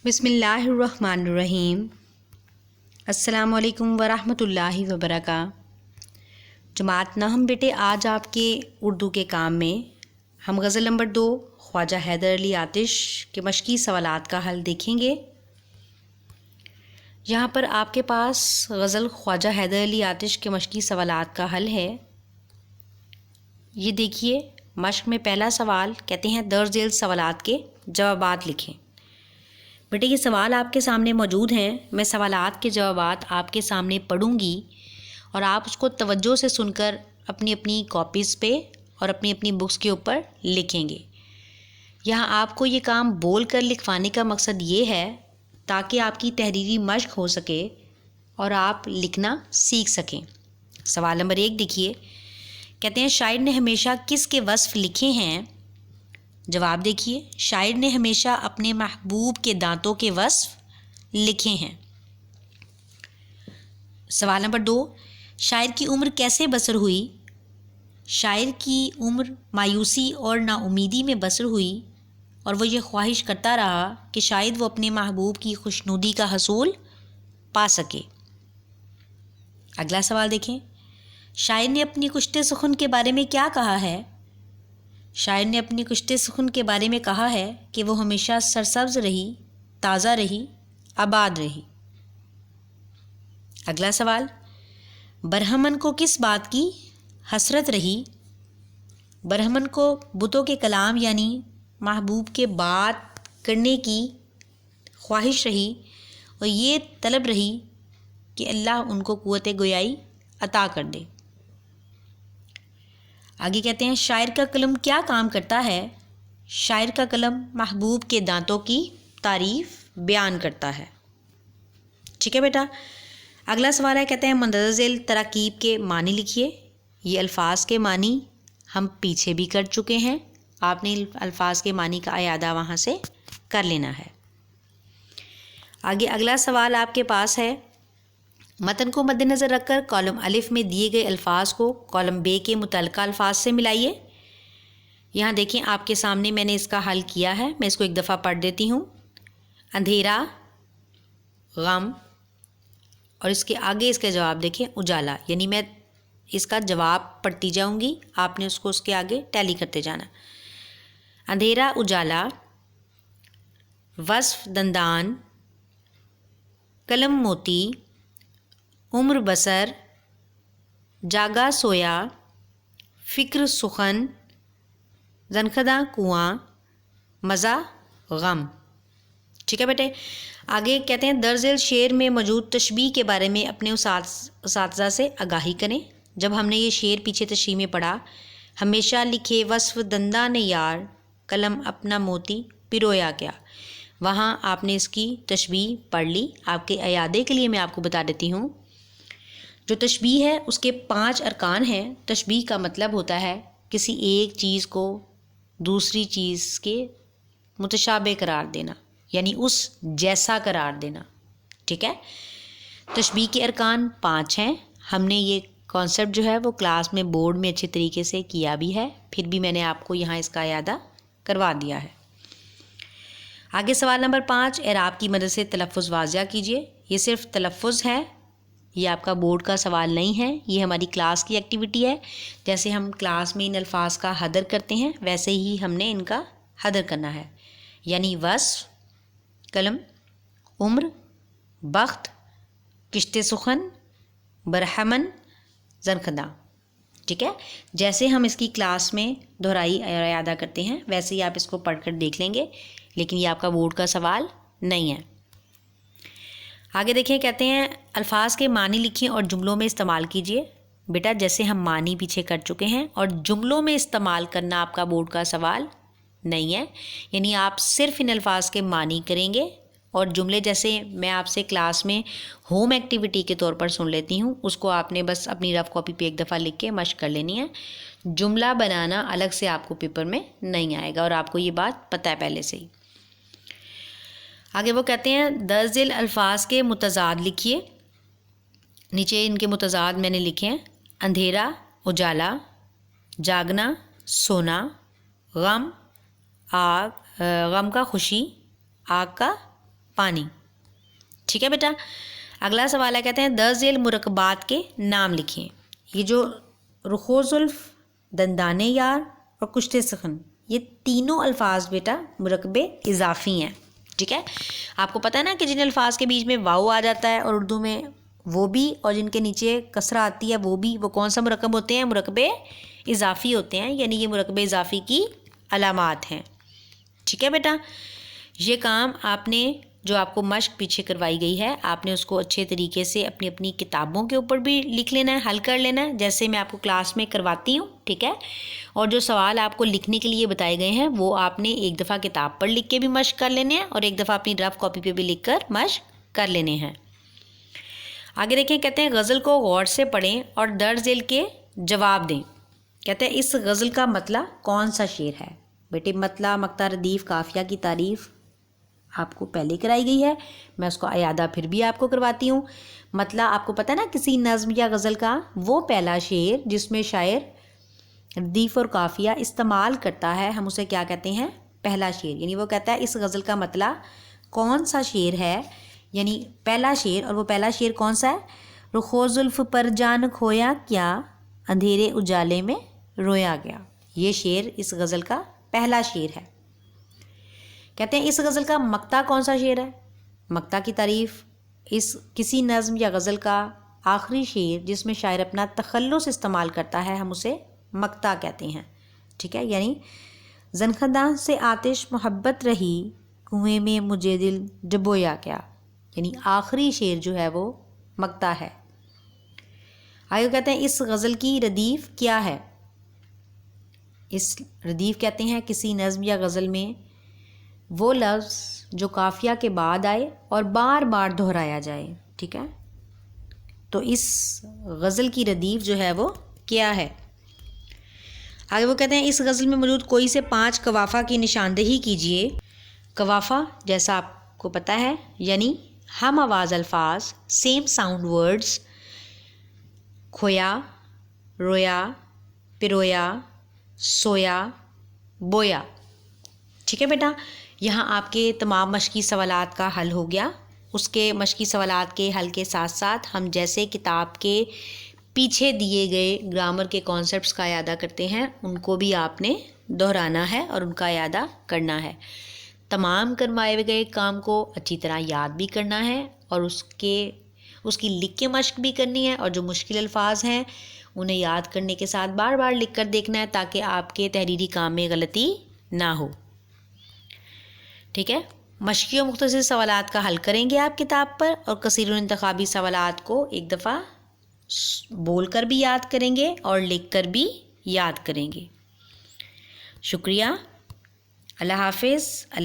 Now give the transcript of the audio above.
بسم اللہ الرحمن الرحیم۔ السلام علیکم ورحمۃ اللہ وبرکاتہ۔ جماعت نہم بیٹے، آج آپ کے اردو کے کام میں ہم غزل نمبر 2 خواجہ حیدر علی آتش کے مشقی سوالات کا حل دیکھیں گے۔ یہاں پر آپ کے پاس غزل خواجہ حیدر علی آتش کے مشقی سوالات کا حل ہے۔ یہ دیکھیے، مشق میں پہلا سوال کہتے ہیں درج ذیل سوالات کے جوابات لکھیں۔ بیٹے یہ سوال آپ کے سامنے موجود ہیں، میں سوالات کے جوابات آپ کے سامنے پڑھوں گی اور آپ اس کو توجہ سے سن کر اپنی اپنی کاپیز پہ اور اپنی اپنی بکس کے اوپر لکھیں گے۔ یہاں آپ کو یہ کام بول کر لکھوانے کا مقصد یہ ہے تاکہ آپ کی تحریری مشق ہو سکے اور آپ لکھنا سیکھ سکیں۔ سوال نمبر 1 دیکھیے، کہتے ہیں شاعر نے ہمیشہ کس کے وصف لکھے ہیں؟ جواب دیکھیے، شاعر نے ہمیشہ اپنے محبوب کے دانتوں کے وصف لکھے ہیں۔ سوال نمبر 2، شاعر کی عمر کیسے بسر ہوئی؟ شاعر کی عمر مایوسی اور نا امیدی میں بسر ہوئی اور وہ یہ خواہش کرتا رہا کہ شاید وہ اپنے محبوب کی خوشنودی کا حصول پا سکے۔ اگلا سوال دیکھیں، شاعر نے اپنی کشتے سخن کے بارے میں کیا کہا ہے؟ شاعر نے اپنی کشتے سخن کے بارے میں کہا ہے کہ وہ ہمیشہ سرسبز رہی، تازہ رہی، آباد رہی۔ اگلا سوال، برہمن کو کس بات کی حسرت رہی؟ برہمن کو بتوں کے کلام یعنی محبوب کے بات کرنے کی خواہش رہی اور یہ طلب رہی کہ اللہ ان کو قوت گویائی عطا کر دے۔ آگے کہتے ہیں شاعر کا قلم کیا کام کرتا ہے؟ شاعر کا قلم محبوب کے دانتوں کی تعریف بیان کرتا ہے۔ ٹھیک ہے بیٹا، اگلا سوال ہے، کہتے ہیں مندرجہ ذیل تراکیب کے معنی لکھیے۔ یہ الفاظ کے معنی ہم پیچھے بھی کر چکے ہیں، آپ نے الفاظ کے معنی کا اعادہ وہاں سے کر لینا ہے۔ آگے اگلا سوال آپ کے پاس ہے، متن کو مد نظر رکھ کر کالم الف میں دیے گئے الفاظ کو کالم بے کے متعلقہ الفاظ سے ملائیے۔ یہاں دیکھیں آپ کے سامنے میں نے اس کا حل کیا ہے، میں اس کو ایک دفعہ پڑھ دیتی ہوں۔ اندھیرا، غم، اور اس کے آگے اس کا جواب دیکھیں اجالا، یعنی میں اس کا جواب پڑھتی جاؤں گی، آپ نے اس کو اس کے آگے ٹیلی کرتے جانا۔ اندھیرا اجالا، وصف دندان، قلم موتی، عمر بسر، جاگا سویا، فکر سخن، زنخدہ کنواں، مزہ غم۔ ٹھیک ہے بیٹے، آگے کہتے ہیں درج ذیل شعر میں موجود تشبیہ کے بارے میں اپنے اساتذہ سے آگاہی کریں۔ جب ہم نے یہ شعر پیچھے تشریح میں پڑھا، ہمیشہ لکھے وصف دندان یار، قلم اپنا موتی پرویا کیا، وہاں آپ نے اس کی تشبیہ پڑھ لی۔ آپ کے اعادے کے لیے میں آپ کو بتا دیتی ہوں، جو تشبیہ ہے اس کے 5 ارکان ہیں۔ تشبیہ کا مطلب ہوتا ہے کسی ایک چیز کو دوسری چیز کے متشابہ قرار دینا، یعنی اس جیسا قرار دینا۔ ٹھیک ہے، تشبیہ کے ارکان 5 ہیں۔ ہم نے یہ کانسیپٹ جو ہے وہ کلاس میں بورڈ میں اچھے طریقے سے کیا بھی ہے، پھر بھی میں نے آپ کو یہاں اس کا اعادہ کروا دیا ہے۔ آگے سوال نمبر 5، اعراب کی مدد سے تلفظ واضح کیجیے۔ یہ صرف تلفظ ہے، یہ آپ کا بورڈ کا سوال نہیں ہے، یہ ہماری کلاس کی ایکٹیویٹی ہے۔ جیسے ہم کلاس میں ان الفاظ کا حدر کرتے ہیں ویسے ہی ہم نے ان کا حدر کرنا ہے، یعنی وصف، قلم، عمر، بخت، کشت سخن، برہمن، زنخدہ۔ ٹھیک ہے، جیسے ہم اس کی کلاس میں دہرائی اور اعادہ کرتے ہیں ویسے ہی آپ اس کو پڑھ کر دیکھ لیں گے، لیکن یہ آپ کا بورڈ کا سوال نہیں ہے۔ آگے دیکھیں، کہتے ہیں الفاظ کے معنی لکھیں اور جملوں میں استعمال کیجیے۔ بیٹا جیسے ہم معنی پیچھے کر چکے ہیں اور جملوں میں استعمال کرنا آپ کا بورڈ کا سوال نہیں ہے، یعنی آپ صرف ان الفاظ کے معنی کریں گے اور جملے جیسے میں آپ سے کلاس میں ہوم ایکٹیویٹی کے طور پر سن لیتی ہوں، اس کو آپ نے بس اپنی رف کاپی پہ ایک دفعہ لکھ کے مشق کر لینی ہے۔ جملہ بنانا الگ سے آپ کو پیپر میں نہیں آئے گا اور آپ کو یہ بات پتہ ہے پہلے سے ہی۔ آگے وہ کہتے ہیں درج ذیل الفاظ کے متضاد لکھیے۔ نیچے ان کے متضاد میں نے لکھے ہیں، اندھیرا اجالا، جاگنا سونا، غم آگ، غم کا خوشی، آگ کا پانی. ٹھیک ہے بیٹا. اگلا سوال ہے, کہتے ہیں درج ذیل مرکبات کے نام لکھیں. یہ جو رخو زلف, دندانے یار اور کشت سخن, یہ تینوں الفاظ بیٹا مرکب اضافی ہیں. ٹھیک ہے. آپ کو پتہ ہے نا کہ جن الفاظ کے بیچ میں واؤ آ جاتا ہے اور اردو میں وہ بھی, اور جن کے نیچے کسرہ آتی ہے وہ بھی, وہ کون سا مرکب ہوتے ہیں؟ مرکب اضافی ہوتے ہیں. یعنی یہ مرکب اضافی کی علامات ہیں. ٹھیک ہے بیٹا. یہ کام آپ نے, جو آپ کو مشق پیچھے کروائی گئی ہے, آپ نے اس کو اچھے طریقے سے اپنی اپنی کتابوں کے اوپر بھی لکھ لینا ہے, حل کر لینا ہے, جیسے میں آپ کو کلاس میں کرواتی ہوں. ٹھیک ہے. اور جو سوال آپ کو لکھنے کے لیے بتائے گئے ہیں وہ آپ نے ایک دفعہ کتاب پر لکھ کے بھی مشق کر لینے ہیں اور ایک دفعہ اپنی رف کاپی پہ بھی لکھ کر مشق کر لینے ہیں. آگے دیکھیں, کہتے ہیں غزل کو غور سے پڑھیں اور درج ذیل کے جواب دیں. کہتے ہیں اس غزل کا مطلع کون سا شعر ہے؟ بیٹے مطلع, مقطع, ردیف, قافیہ کی تعریف آپ کو پہلے کرائی گئی ہے, میں اس کو اعادہ پھر بھی آپ کو کرواتی ہوں. مطلع آپ کو پتہ ہے نا, کسی نظم یا غزل کا وہ پہلا شعر جس میں شاعر ردیف اور قافیہ استعمال کرتا ہے, ہم اسے کیا کہتے ہیں؟ پہلا شعر. یعنی وہ کہتا ہے اس غزل کا مطلع کون سا شعر ہے, یعنی پہلا شعر. اور وہ پہلا شعر کون سا ہے؟ رخو زلف پر جان کھویا کیا, اندھیرے اجالے میں رویا گیا. یہ شعر اس غزل کا پہلا شعر ہے. کہتے ہیں اس غزل کا مقطع کون سا شعر ہے؟ مقطع کی تعریف, اس کسی نظم یا غزل کا آخری شعر جس میں شاعر اپنا تخلص استعمال کرتا ہے, ہم اسے مقطع کہتے ہیں. ٹھیک ہے. یعنی زنخداں سے آتش محبت رہی, کنویں میں مجھے دل ڈبویا کیا. یعنی آخری شعر جو ہے وہ مقطع ہے. آگے کہتے ہیں اس غزل کی ردیف کیا ہے؟ اس ردیف کہتے ہیں کسی نظم یا غزل میں وہ لفظ جو قافیہ کے بعد آئے اور بار بار دہرایا جائے. ٹھیک ہے. تو اس غزل کی ردیف جو ہے وہ کیا ہے؟ آگے وہ کہتے ہیں اس غزل میں موجود کوئی سے 5 قوافہ کی نشاندہی کیجیے. قوافہ جیسا آپ کو پتہ ہے یعنی ہم آواز الفاظ, سیم ساؤنڈ ورڈز. کھویا, رویا, پرویا, سویا, بویا. ٹھیک ہے بیٹا. یہاں آپ کے تمام مشقی سوالات کا حل ہو گیا. اس کے مشقی سوالات کے حل کے ساتھ ساتھ ہم جیسے کتاب کے پیچھے دیے گئے گرامر کے کانسیپٹس کا اعادہ کرتے ہیں, ان کو بھی آپ نے دہرانا ہے اور ان کا اعادہ کرنا ہے. تمام کروائے گئے کام کو اچھی طرح یاد بھی کرنا ہے اور اس کی لکھ کے مشق بھی کرنی ہے, اور جو مشکل الفاظ ہیں انہیں یاد کرنے کے ساتھ بار بار لکھ کر دیکھنا ہے تاکہ آپ کے تحریری کام میں غلطی نہ ہو. ٹھیک ہے. مشقی و مختصر سوالات کا حل کریں گے آپ کتاب پر, اور کثیر الانتخابی سوالات کو ایک دفعہ بول کر بھی یاد کریں گے اور لکھ کر بھی یاد کریں گے. شکریہ. اللہ حافظ. اللہ